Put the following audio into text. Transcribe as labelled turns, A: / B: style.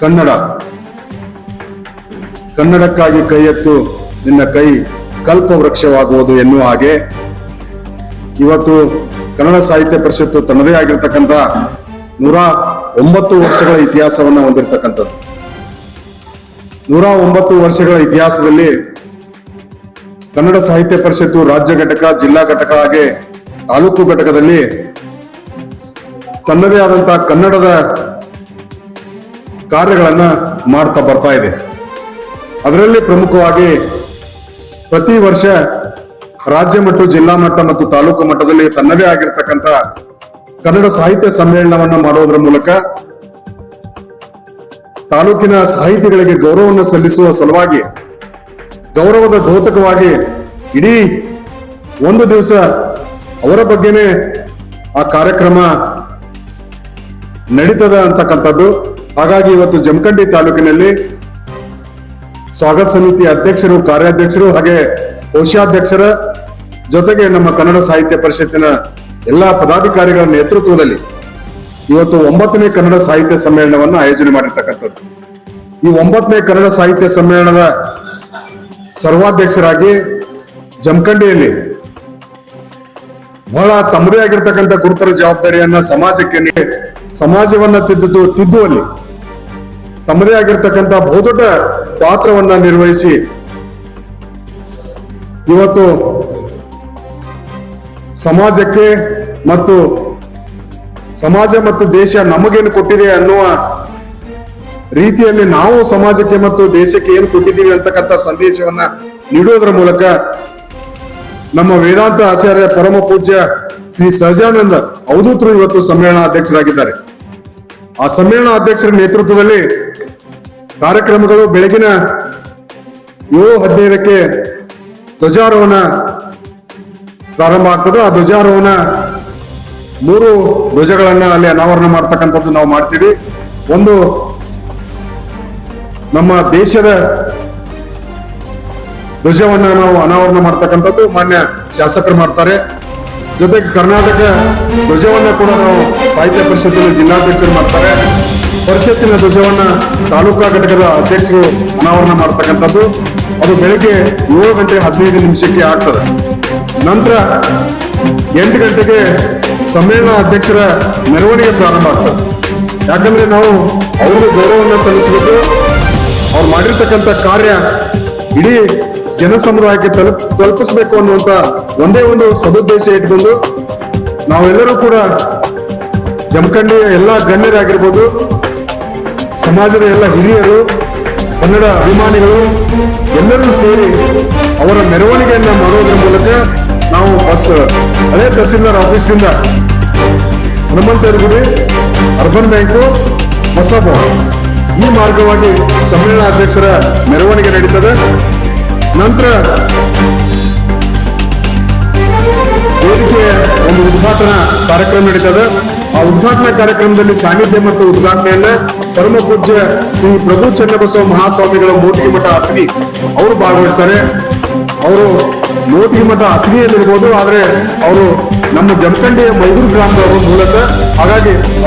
A: ಕನ್ನಡ ಕನ್ನಡಕ್ಕಾಗಿ ಕೈ ಎತ್ತು ನಿನ್ನ ಕೈ ಕಲ್ಪವೃಕ್ಷವಾಗುವುದು ಎನ್ನುವ ಹಾಗೆ ಇವತ್ತು ಕನ್ನಡ ಸಾಹಿತ್ಯ ಪರಿಷತ್ತು ತನ್ನದೇ ಆಗಿರ್ತಕ್ಕಂಥ 109 ವರ್ಷಗಳ ಇತಿಹಾಸವನ್ನ ಹೊಂದಿರತಕ್ಕಂಥದ್ದು. 109 ವರ್ಷಗಳ ಇತಿಹಾಸದಲ್ಲಿ ಕನ್ನಡ ಸಾಹಿತ್ಯ ಪರಿಷತ್ತು ರಾಜ್ಯ ಘಟಕ, ಜಿಲ್ಲಾ ಘಟಕ ಹಾಗೆ ತಾಲೂಕು ಘಟಕದಲ್ಲಿ ತನ್ನದೇ ಆದಂತಹ ಕನ್ನಡದ ಕಾರ್ಯಗಳನ್ನ ಮಾಡ್ತಾ ಬರ್ತಾ ಇದೆ. ಅದರಲ್ಲಿ ಪ್ರಮುಖವಾಗಿ ಪ್ರತಿ ವರ್ಷ ರಾಜ್ಯ ಮಟ್ಟ, ಜಿಲ್ಲಾ ಮಟ್ಟ ಮತ್ತು ತಾಲೂಕು ಮಟ್ಟದಲ್ಲಿ ತನ್ನದೇ ಆಗಿರ್ತಕ್ಕಂಥ ಕನ್ನಡ ಸಾಹಿತ್ಯ ಸಮ್ಮೇಳನವನ್ನ ಮಾಡೋದ್ರ ಮೂಲಕ ತಾಲೂಕಿನ ಸಾಹಿತಿಗಳಿಗೆ ಗೌರವವನ್ನು ಸಲ್ಲಿಸುವ ಸಲುವಾಗಿ ಗೌರವದ ದ್ಯೋತಕವಾಗಿ ಇಡೀ ಒಂದು ದಿವಸ ಅವರ ಬಗ್ಗೆನೇ ಆ ಕಾರ್ಯಕ್ರಮ ನಡೀತದ ಅಂತಕ್ಕಂಥದ್ದು. ಹಾಗಾಗಿ ಇವತ್ತು ಜಮಖಂಡಿ ತಾಲೂಕಿನಲ್ಲಿ ಸ್ವಾಗತ ಸಮಿತಿ ಅಧ್ಯಕ್ಷರು, ಕಾರ್ಯಾಧ್ಯಕ್ಷರು ಹಾಗೆ ಕೋಶಾಧ್ಯಕ್ಷರ ಜೊತೆಗೆ ನಮ್ಮ ಕನ್ನಡ ಸಾಹಿತ್ಯ ಪರಿಷತ್ತಿನ ಎಲ್ಲಾ ಪದಾಧಿಕಾರಿಗಳ ನೇತೃತ್ವದಲ್ಲಿ ಇವತ್ತು 9ನೇ ಕನ್ನಡ ಸಾಹಿತ್ಯ ಸಮ್ಮೇಳನವನ್ನು ಆಯೋಜನೆ ಮಾಡಿರ್ತಕ್ಕಂಥದ್ದು. ಈ 9ನೇ ಕನ್ನಡ ಸಾಹಿತ್ಯ ಸಮ್ಮೇಳನದ ಸರ್ವಾಧ್ಯಕ್ಷರಾಗಿ ಜಮಖಂಡಿಯಲ್ಲಿ ಬಹಳ ತಮ್ಮದೇ ಆಗಿರ್ತಕ್ಕಂಥ ಗುರುತರ ಜವಾಬ್ದಾರಿಯನ್ನ ಸಮಾಜವನ್ನ ತಿದ್ದುವಲ್ಲಿ ತಮ್ಮದೇ ಆಗಿರ್ತಕ್ಕಂಥ ಬಹುದೊಡ್ಡ ಪಾತ್ರವನ್ನ ನಿರ್ವಹಿಸಿ ಇವತ್ತು ಸಮಾಜಕ್ಕೆ ಮತ್ತು ಸಮಾಜ ಮತ್ತು ದೇಶ ನಮಗೇನು ಕೊಟ್ಟಿದೆ ಅನ್ನುವ ರೀತಿಯಲ್ಲಿ ನಾವು ಸಮಾಜಕ್ಕೆ ಮತ್ತು ದೇಶಕ್ಕೆ ಏನು ಕೊಟ್ಟಿದ್ದೀವಿ ಅಂತಕ್ಕಂಥ ಸಂದೇಶವನ್ನ ನೀಡುವುದರ ಮೂಲಕ ನಮ್ಮ ವೇದಾಂತ ಆಚಾರ್ಯ ಪರಮ ಪೂಜ್ಯ ಶ್ರೀ ಸಹಜಾನಂದ ಅವಧೂತರು ಇವತ್ತು ಸಮ್ಮೇಳನ ಅಧ್ಯಕ್ಷರಾಗಿದ್ದಾರೆ. ಆ ಸಮ್ಮೇಳನ ಅಧ್ಯಕ್ಷರ ನೇತೃತ್ವದಲ್ಲಿ ಕಾರ್ಯಕ್ರಮಗಳು ಬೆಳಗಿನ 7:15ಕ್ಕೆ ಧ್ವಜಾರೋಹಣ ಪ್ರಾರಂಭ ಆಗ್ತದೆ. ಆ ಧ್ವಜಾರೋಹಣ 3 ಧ್ವಜಗಳನ್ನ ಅಲ್ಲಿ ಅನಾವರಣ ಮಾಡ್ತಕ್ಕಂಥದ್ದು ನಾವು ಮಾಡ್ತೀವಿ. ಒಂದು ನಮ್ಮ ದೇಶದ ಧ್ವಜವನ್ನ ನಾವು ಅನಾವರಣ ಮಾಡ್ತಕ್ಕಂಥದ್ದು ಮಾನ್ಯ ಶಾಸಕರು ಮಾಡ್ತಾರೆ. ಜೊತೆಗೆ ಕರ್ನಾಟಕ ಧ್ವಜವನ್ನ ಕೂಡ ನಾವು ಸಾಹಿತ್ಯ ಪರಿಷತ್ತಿನ ಜಿಲ್ಲಾಧ್ಯಕ್ಷರು ಮಾಡ್ತಾರೆ. ಪರಿಷತ್ತಿನ ಧ್ವಜವನ್ನ ತಾಲೂಕಾ ಘಟಕದ ಅಧ್ಯಕ್ಷರು ಅನಾವರಣ ಮಾಡ್ತಕ್ಕಂಥದ್ದು. ಅದು ಬೆಳಗ್ಗೆ 7:15 ಆಗ್ತದೆ. ನಂತರ 8 ಗಂಟೆಗೆ ಸಮ್ಮೇಳನ ಅಧ್ಯಕ್ಷರ ಮೆರವಣಿಗೆ ಪ್ರಾರಂಭ ಆಗ್ತದೆ. ಯಾಕಂದ್ರೆ ನಾವು ಅವ್ರಿಗೆ ಗೌರವವನ್ನು ಸಲ್ಲಿಸಬೇಕು. ಅವ್ರು ಮಾಡಿರ್ತಕ್ಕಂಥ ಕಾರ್ಯ ಇಡೀ ಜನ ಸಮುದಾಯಕ್ಕೆ ತಲುಪಿಸಬೇಕು ಅನ್ನುವಂತ ಒಂದೇ ಒಂದು ಸದುದ್ದೇಶ ಇಟ್ಕೊಂಡು ನಾವೆಲ್ಲರೂ ಕೂಡ ಜಮಖಂಡಿಯ ಎಲ್ಲ ಗಣ್ಯರಾಗಿರ್ಬೋದು, ಸಮಾಜದ ಎಲ್ಲ ಹಿರಿಯರು, ಕನ್ನಡ ಅಭಿಮಾನಿಗಳು ಎಲ್ಲರೂ ಸೇರಿ ಅವರ ಮೆರವಣಿಗೆಯನ್ನ ಮಾಡೋದ್ರ ಮೂಲಕ ನಾವು ಹಳೆ ತಹಸೀಲ್ದಾರ್ ಆಫೀಸ್ನಿಂದ ಹನುಮಂತೇರಗುಡಿ, ಅರ್ಬನ್ ಬ್ಯಾಂಕು, ಹೊಸ ಭವನ ಈ ಮಾರ್ಗವಾಗಿ ಸಮ್ಮೇಳನ ಅಧ್ಯಕ್ಷರ ಮೆರವಣಿಗೆ ನಡೀತದೆ. ನಂತರ ವೇದಿಕೆಯ ಒಂದು ಉದ್ಘಾಟನಾ ಕಾರ್ಯಕ್ರಮ ನಡೀತದೆ. ಆ ಉದ್ಘಾಟನಾ ಕಾರ್ಯಕ್ರಮದಲ್ಲಿ ಸಾನ್ನಿಧ್ಯ ಮತ್ತು ಉದ್ಘಾಟನೆಯನ್ನ ಪರಮ ಪೂಜ್ಯ ಶ್ರೀ ಪ್ರಭು ಚನ್ನಬಸವ ಮಹಾಸ್ವಾಮಿಗಳ ಮೋಟಿಗೆ ಮಠ ಅತಿಥಿ ಅವರು ಭಾಗವಹಿಸ್ತಾರೆ. ಅವರು ಮೋಟಿಗೆ ಮಠ ಅತಿಥಿಯಲ್ಲಿರ್ಬೋದು, ಆದ್ರೆ ಅವರು ನಮ್ಮ ಜಮಖಂಡಿಯ ಮೈದೂರು ಗ್ರಾಮದವರು ಮೂಲತಃ. ಹಾಗಾಗಿ ಅವರ